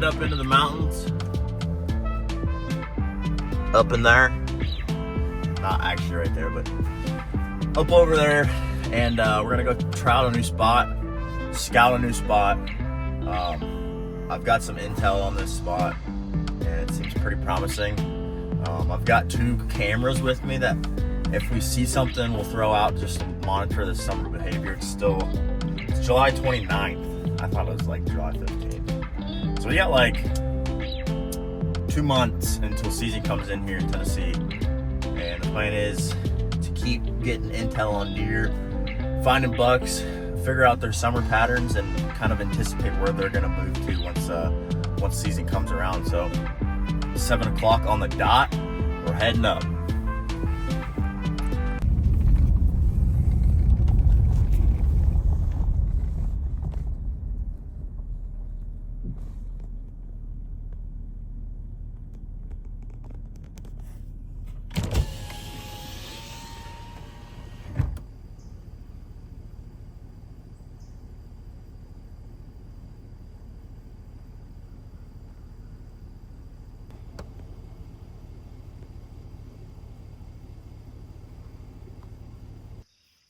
head up into the mountains. Up in there. Not actually right there, but up over there. And we're gonna go try out a new spot, scout a new spot. I've got some intel on this spot and it seems pretty promising. I've got 2 cameras with me that if we see something, we'll throw out just to monitor the summer behavior. It's July 29th. I thought it was like July 15th. So we got like 2 months until season comes in here in Tennessee. And the plan is to keep getting intel on deer, finding bucks, figure out their summer patterns, and kind of anticipate where they're gonna move to once season comes around. So 7 o'clock on the dot, we're heading up.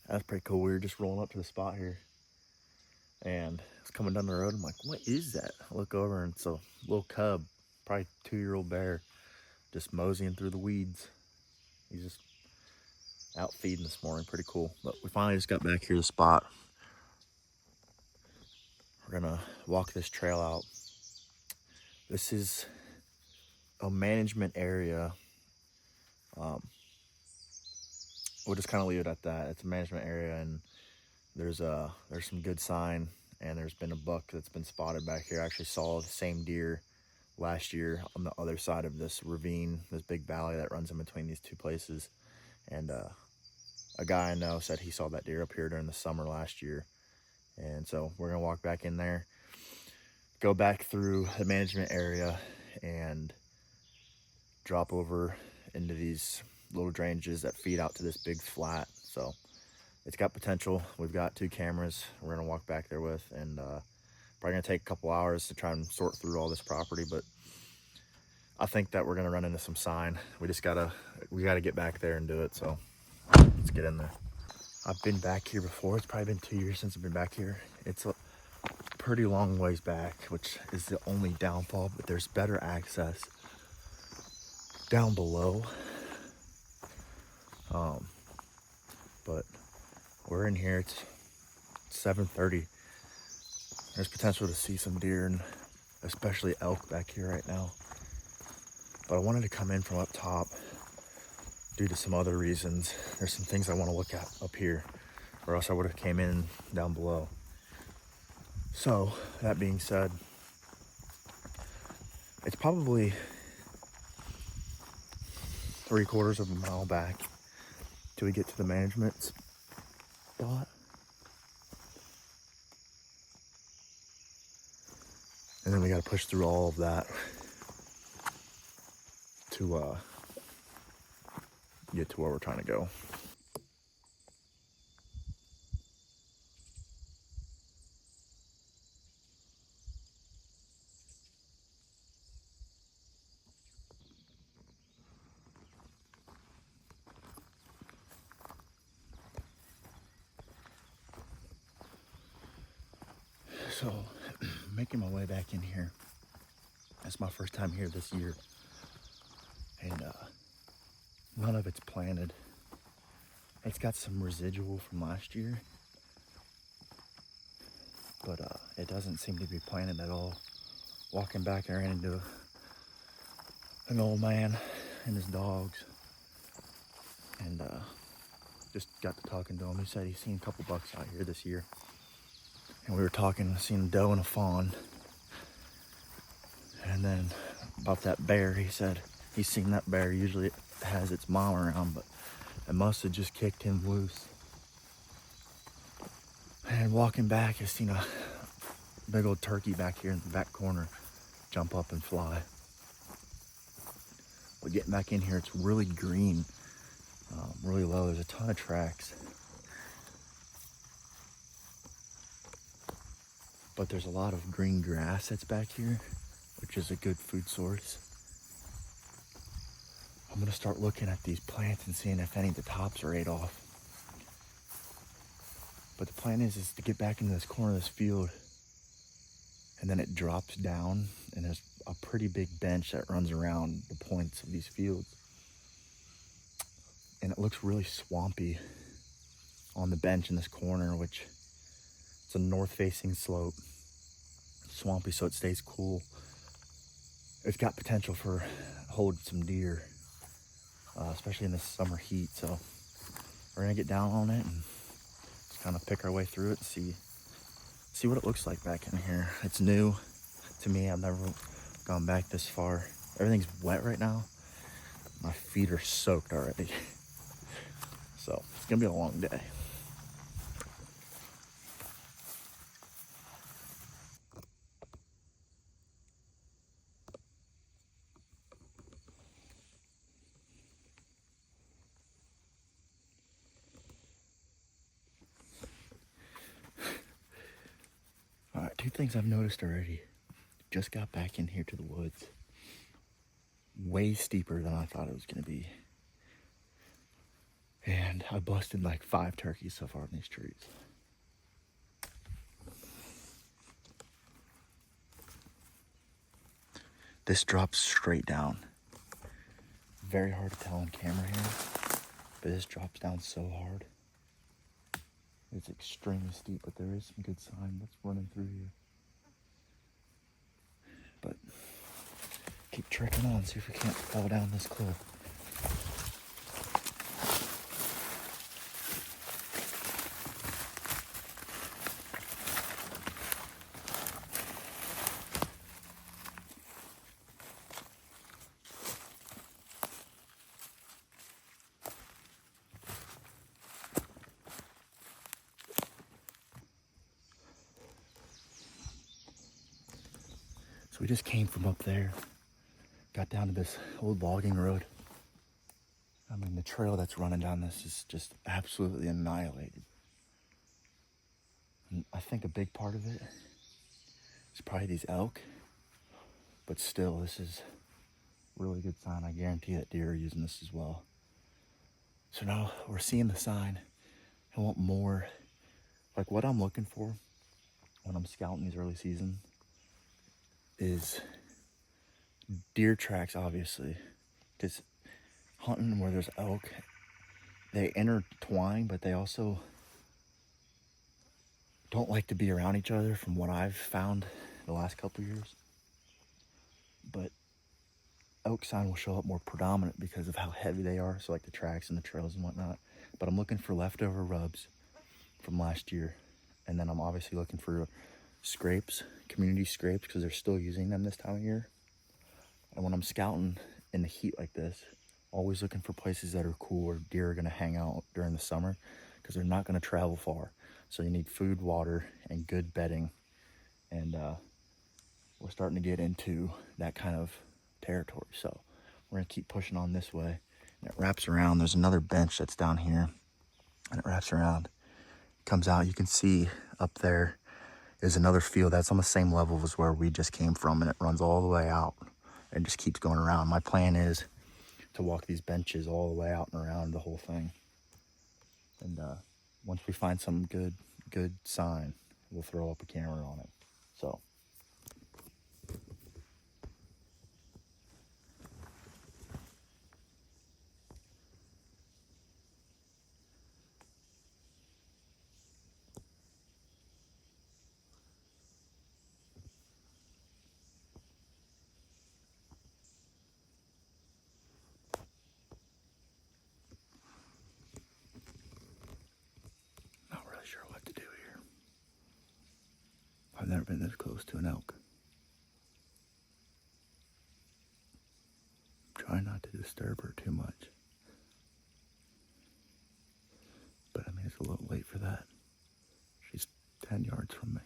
That's pretty cool. We were just rolling up to the spot here and it's coming down the road. I'm like, what is that? I look over and it's a little cub, probably 2-year-old bear, just moseying through the weeds. He's just out feeding this morning. Pretty cool. But we finally just got back here to the spot. We're gonna walk this trail out. This is a management area. We'll just kind of leave it at that. It's a management area, and there's some good sign, and there's been a buck that's been spotted back here. I actually saw the same deer last year on the other side of this ravine, this big valley that runs in between these 2 places. And a guy I know said he saw that deer up here during the summer last year. And so we're gonna walk back in there, go back through the management area, and drop over into these little drainages that feed out to this big flat. So it's got potential. We've got 2 cameras we're gonna walk back there with, and probably gonna take a couple hours to try and sort through all this property, but I think that we're gonna run into some sign. We gotta get back there and do it. So let's get in there. I've been back here before. It's probably been 2 years since I've been back here. It's a pretty long ways back, which is the only downfall, but there's better access down below. But we're in here. It's 7:30. There's potential to see some deer and especially elk back here right now. But I wanted to come in from up top due to some other reasons. There's some things I want to look at up here, or else I would have came in down below. So that being said, it's probably 3/4 of a mile back till we get to the management spot. And then we got to push through all of that to get to where we're trying to go. So, making my way back in here. That's my first time here this year. And none of it's planted. It's got some residual from last year, but it doesn't seem to be planted at all. Walking back, I ran into an old man and his dogs, and just got to talking to him. He said he's seen a couple bucks out here this year. And we were talking, seen a doe and a fawn. And then about that bear, he said he's seen that bear. Usually it has its mom around, but it must have just kicked him loose. And walking back, I seen a big old turkey back here in the back corner jump up and fly. But getting back in here, it's really green, really low. There's a ton of tracks. But there's a lot of green grass that's back here, which is a good food source. I'm gonna start looking at these plants and seeing if any of the tops are ate off. But the plan is to get back into this corner of this field, and then it drops down, and there's a pretty big bench that runs around the points of these fields. And it looks really swampy on the bench in this corner, which it's a north-facing slope, swampy, so it stays cool. It's got potential for holding some deer, especially in this summer heat. So we're gonna get down on it and just kind of pick our way through it and see what it looks like back in here. It's new to me. I've never gone back this far. Everything's wet right now. My feet are soaked already. So it's gonna be a long day. All right, two things I've noticed already. Just got back in here to the woods. Way steeper than I thought it was gonna be. And I busted like 5 turkeys so far in these trees. This drops straight down. Very hard to tell on camera here, but this drops down so hard. It's extremely steep, but there is some good sign that's running through here. But keep trekking on, see if we can't fall down this cliff. So we just came from up there, got down to this old logging road. I mean, the trail that's running down this is just absolutely annihilated. And I think a big part of it is probably these elk, but still, this is a really good sign. I guarantee that deer are using this as well. So now we're seeing the sign. I want more, like what I'm looking for when I'm scouting these early season is deer tracks, obviously, because hunting where there's elk, they intertwine, but they also don't like to be around each other from what I've found the last couple years. But elk sign will show up more predominant because of how heavy they are, so like the tracks and the trails and whatnot. But I'm looking for leftover rubs from last year, and then I'm obviously looking for scrapes, community scrapes, because they're still using them this time of year. And when I'm scouting in the heat like this, always looking for places that are cool where deer are going to hang out during the summer, because they're not going to travel far. So you need food, water, and good bedding. And we're starting to get into that kind of territory. So we're going to keep pushing on this way. And it wraps around. There's another bench that's down here, and it wraps around, comes out. You can see up there is another field that's on the same level as where we just came from, and it runs all the way out and just keeps going around. My plan is to walk these benches all the way out and around the whole thing. And once we find some good sign, we'll throw up a camera on it. So not really sure what to do here. I've never been this close to an elk. Try not to disturb her too much. But I mean, it's a little late for that. She's 10 yards from me.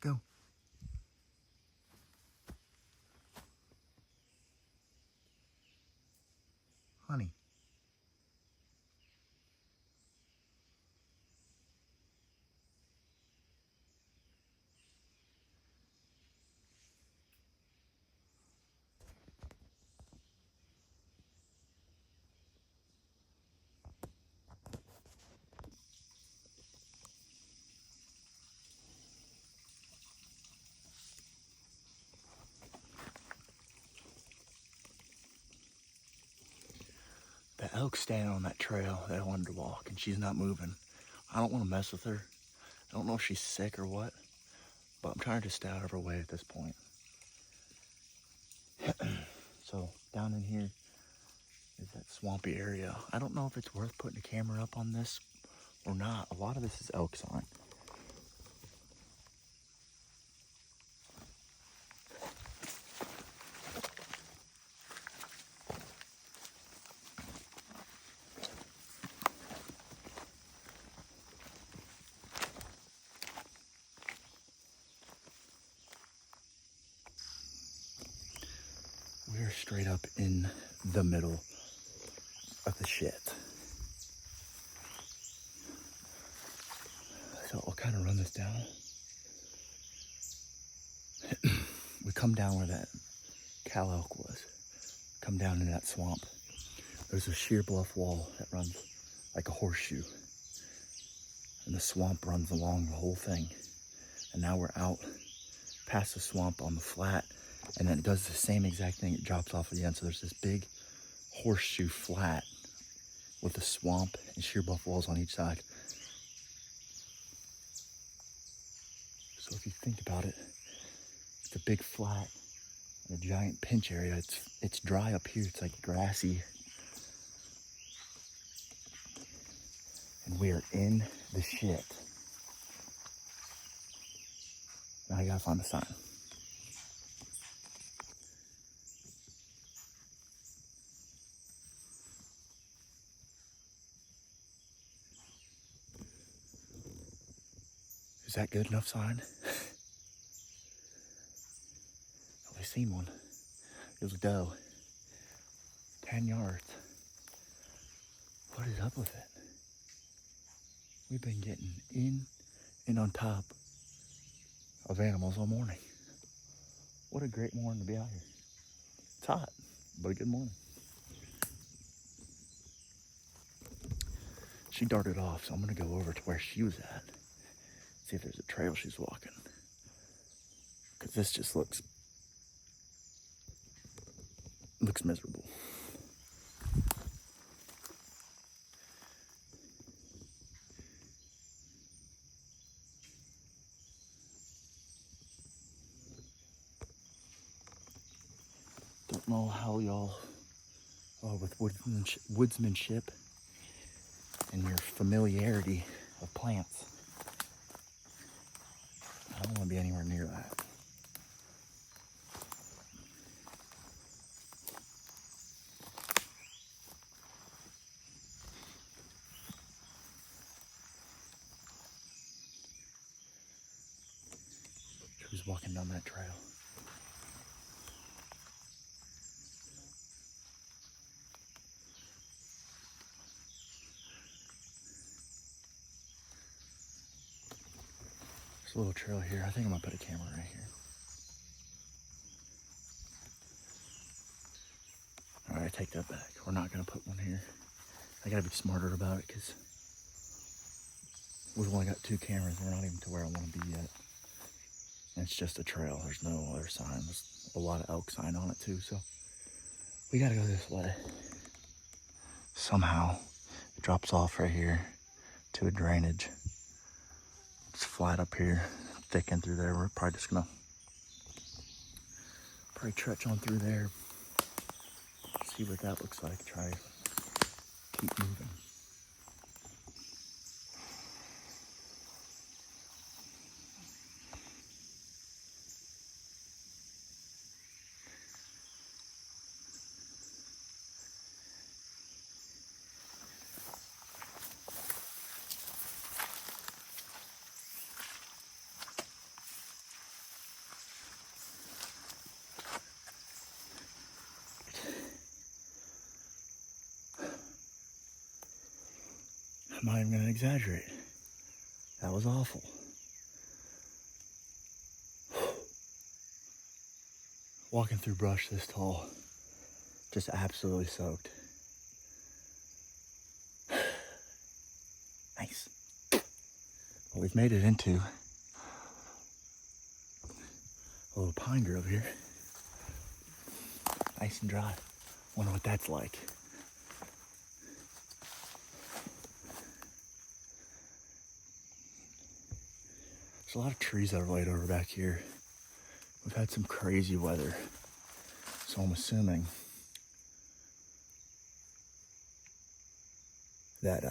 Go. Honey. The elk's standing on that trail that I wanted to walk, and she's not moving. I don't want to mess with her. I don't know if she's sick or what, but I'm trying to stay out of her way at this point. So down in here is that swampy area. I don't know if it's worth putting a camera up on this or not. A lot of this is elk sign. We're straight up in the middle of the shit. So I'll kind of run this down. We come down where that cow elk was. Come down into that swamp. There's a sheer bluff wall that runs like a horseshoe. And the swamp runs along the whole thing. And now we're out past the swamp on the flat. And then it does the same exact thing. It drops off at the end. So there's this big horseshoe flat with a swamp and sheer bluff walls on each side. So if you think about it, it's a big flat and a giant pinch area. It's dry up here. It's like grassy. And we are in the shit. Now I gotta find the sign. Is that good enough sign? I've only seen one. It was a doe. 10 yards. What is up with it? We've been getting in and on top of animals all morning. What a great morning to be out here. It's hot, but a good morning. She darted off, so I'm gonna go over to where she was at. See if there's a trail she's walking. Cause this just looks miserable. Don't know how y'all, with woodsmanship and your familiarity of plants. I don't want to be anywhere near that. Who's walking down that trail? There's a little trail here. I think I'm gonna put a camera right here. All right, I take that back. We're not gonna put one here. I gotta be smarter about it because we've only got 2 cameras. We're not even to where I want to be yet. And it's just a trail. There's no other sign. There's a lot of elk sign on it too. So we gotta go this way. Somehow it drops off right here to a drainage. It's flat up here, thick in through there. We're probably just gonna trudge on through there. See what that looks like. Try keep moving. I'm not even gonna exaggerate. That was awful. Walking through brush this tall, just absolutely soaked. Nice. Well, we've made it into a little pine grove here. Nice and dry. Wonder what that's like. There's a lot of trees that are laid over back here. We've had some crazy weather, so I'm assuming that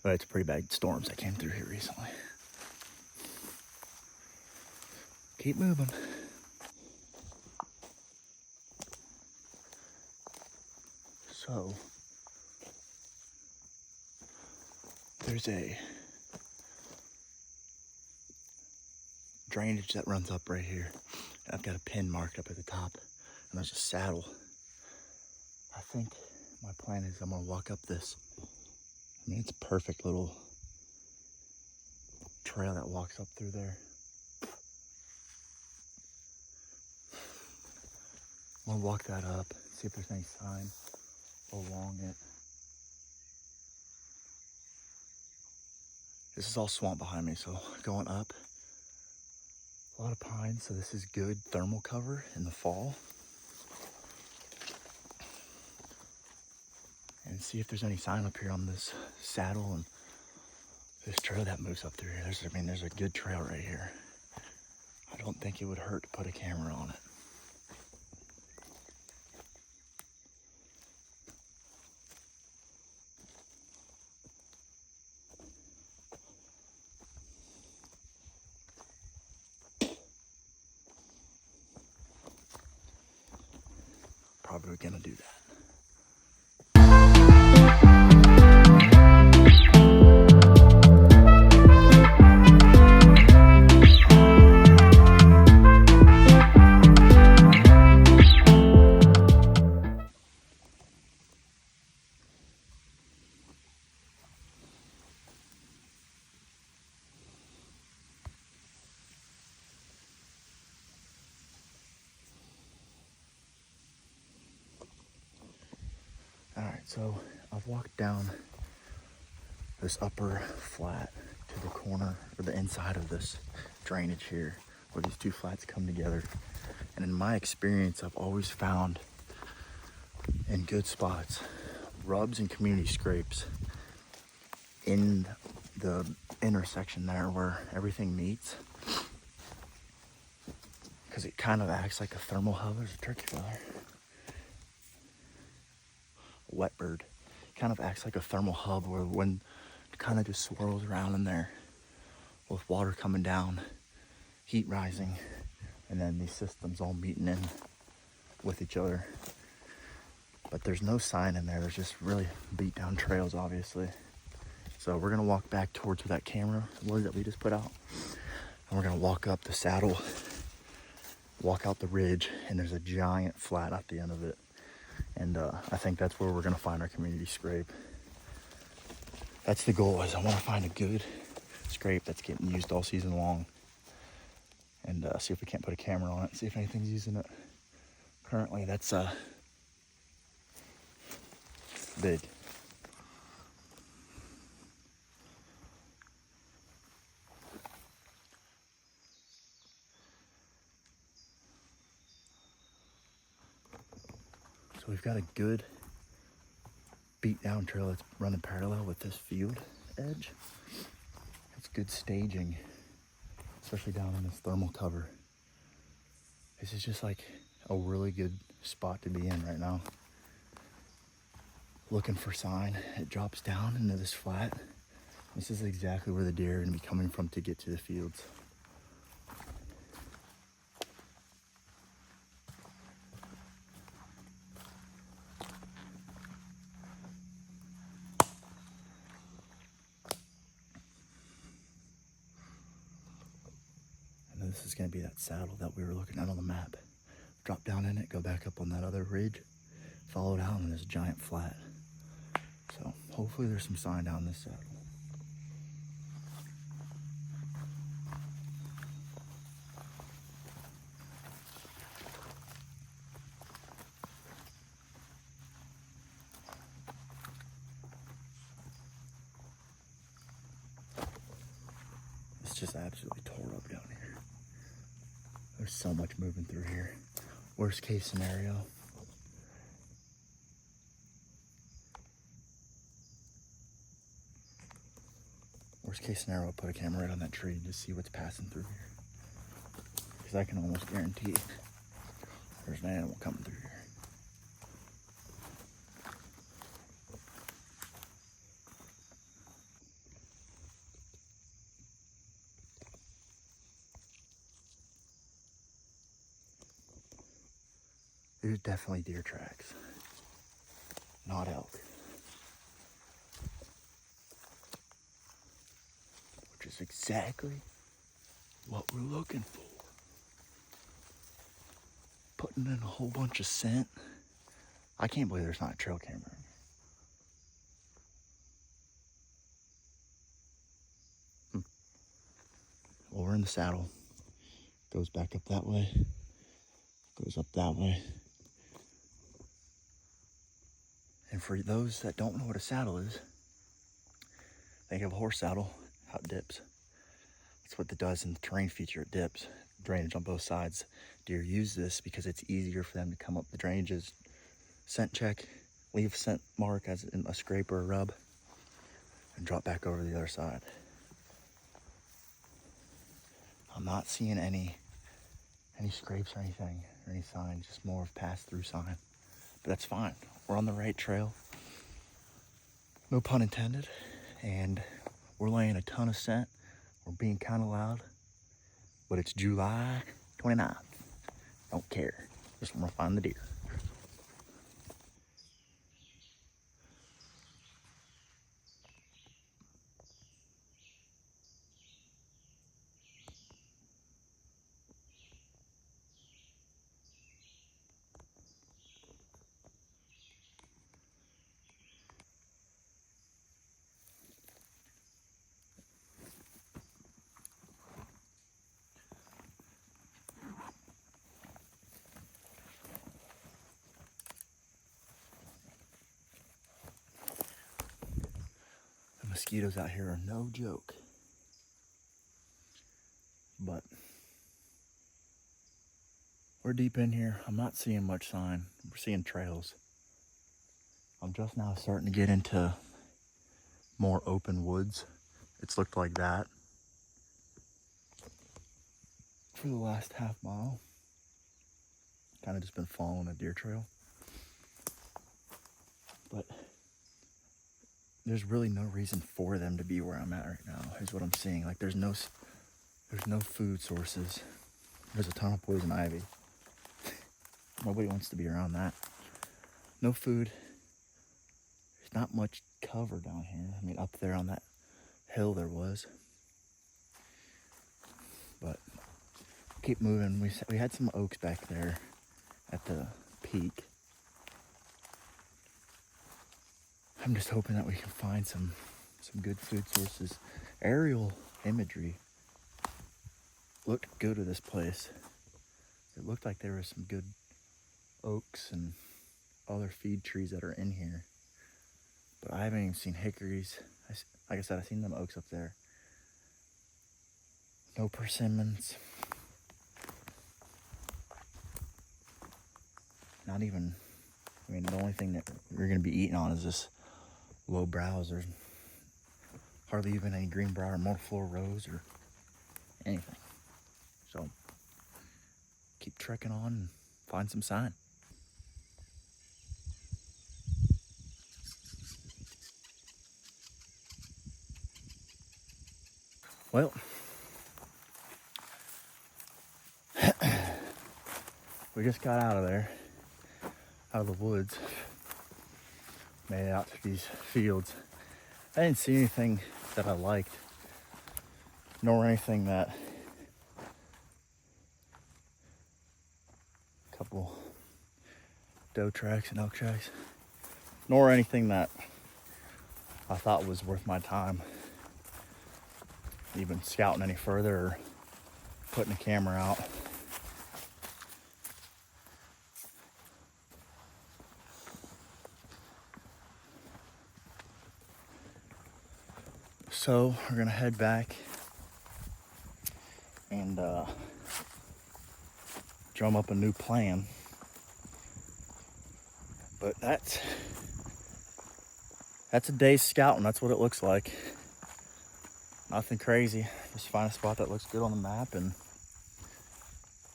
but it's pretty bad storms that came through here recently. Keep moving. So there's a drainage that runs up right here. I've got a pin marked up at the top, and there's a saddle. I think my plan is I'm gonna walk up this. I mean, it's a perfect little trail that walks up through there. I'm gonna walk that up, see if there's any sign along it. This is all swamp behind me, so going up, a lot of pines, so this is good thermal cover in the fall. And see if there's any sign up here on this saddle and this trail that moves up through here. There's a good trail right here. I don't think it would hurt to put a camera on it. Probably gonna do that. Alright, so I've walked down this upper flat to the corner, or the inside of this drainage here, where these two flats come together. And in my experience, I've always found in good spots, rubs and community scrapes in the intersection there where everything meets. Because it kind of acts like a thermal hub. There's a turkey feather. Wet bird. Kind of acts like a thermal hub where wind kind of just swirls around in there with water coming down, heat rising, and then these systems all meeting in with each other. But there's no sign in there. There's just really beat down trails, obviously. So we're gonna walk back towards where that camera was that we just put out, and we're gonna walk up the saddle, walk out the ridge, and there's a giant flat at the end of it. And I think that's where we're gonna find our community scrape. That's the goal, is I wanna find a good scrape that's getting used all season long, and see if we can't put a camera on it, see if anything's using it. Currently, that's big. So we've got a good beat down trail that's running parallel with this field edge. It's good staging, especially down in this thermal cover. This is just like a really good spot to be in right now. Looking for sign. It drops down into this flat. This is exactly where the deer are gonna be coming from to get to the fields. This is going to be that saddle that we were looking at on the map. Drop down in it, go back up on that other ridge, follow down, and there's a giant flat. So hopefully there's some sign down this saddle. It's just absolutely tore up down here. There's so much moving through here. Worst case scenario. Worst case scenario, I'll put a camera right on that tree and just see what's passing through here. Because I can almost guarantee there's an animal coming through here. There's definitely deer tracks, not elk. Which is exactly what we're looking for. Putting in a whole bunch of scent. I can't believe there's not a trail camera in here. Well, we're in the saddle. Goes back up that way. Goes up that way. And for those that don't know what a saddle is, think of a horse saddle, how it dips. That's what it does in the terrain feature, it dips. Drainage on both sides. Deer use this because it's easier for them to come up the drainages, scent check, leave a scent mark as in a scrape or a rub, and drop back over the other side. I'm not seeing any scrapes or anything, or any signs, just more of pass-through sign. But that's fine. We're on the right trail. No pun intended. And we're laying a ton of scent. We're being kind of loud. But it's July 29th. Don't care. Just want to find the deer. The mosquitoes out here are no joke. But we're deep in here. I'm not seeing much sign. We're seeing trails. I'm just now starting to get into more open woods. It's looked like that for the last half mile. Kind of just been following a deer trail. But there's really no reason for them to be where I'm at right now, is what I'm seeing. Like there's no food sources. There's a ton of poison ivy. Nobody wants to be around that. No food. There's not much cover down here. I mean, up there on that hill there was. But keep moving. We had some oaks back there at the peak. I'm just hoping that we can find some good food sources. Aerial imagery looked good at this place. It looked like there was some good oaks and other feed trees that are in here. But I haven't even seen hickories. Like I said, I've seen them oaks up there. No persimmons. Not even, I mean, the only thing that we're going to be eating on is this low browse. There's hardly even any greenbrier or multiflora rose or anything. So keep trekking on and find some sign. Well, we just got out of there, out of the woods, made it out to these fields. I didn't see anything that I liked, nor anything that a couple doe tracks and elk tracks, nor anything that I thought was worth my time even scouting any further or putting a camera out. So we're gonna head back and drum up a new plan. But that's a day's scouting. That's what it looks like. Nothing crazy. Just find a spot that looks good on the map and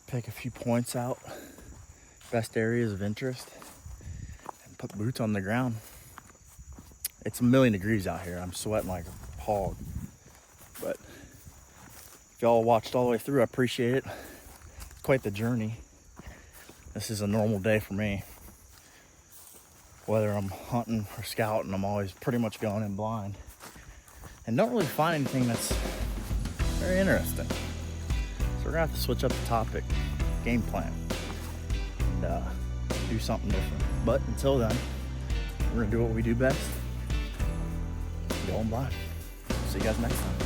pick a few points out, best areas of interest, and put boots on the ground. It's a million degrees out here. I'm sweating like a hog. But if y'all watched all the way through, I appreciate it. It's quite the journey. This is a normal day for me. Whether I'm hunting or scouting, I'm always pretty much going in blind. And don't really find anything that's very interesting. So we're gonna have to switch up the topic, game plan, and do something different. But until then, we're gonna do what we do best, going blind. See you guys next time.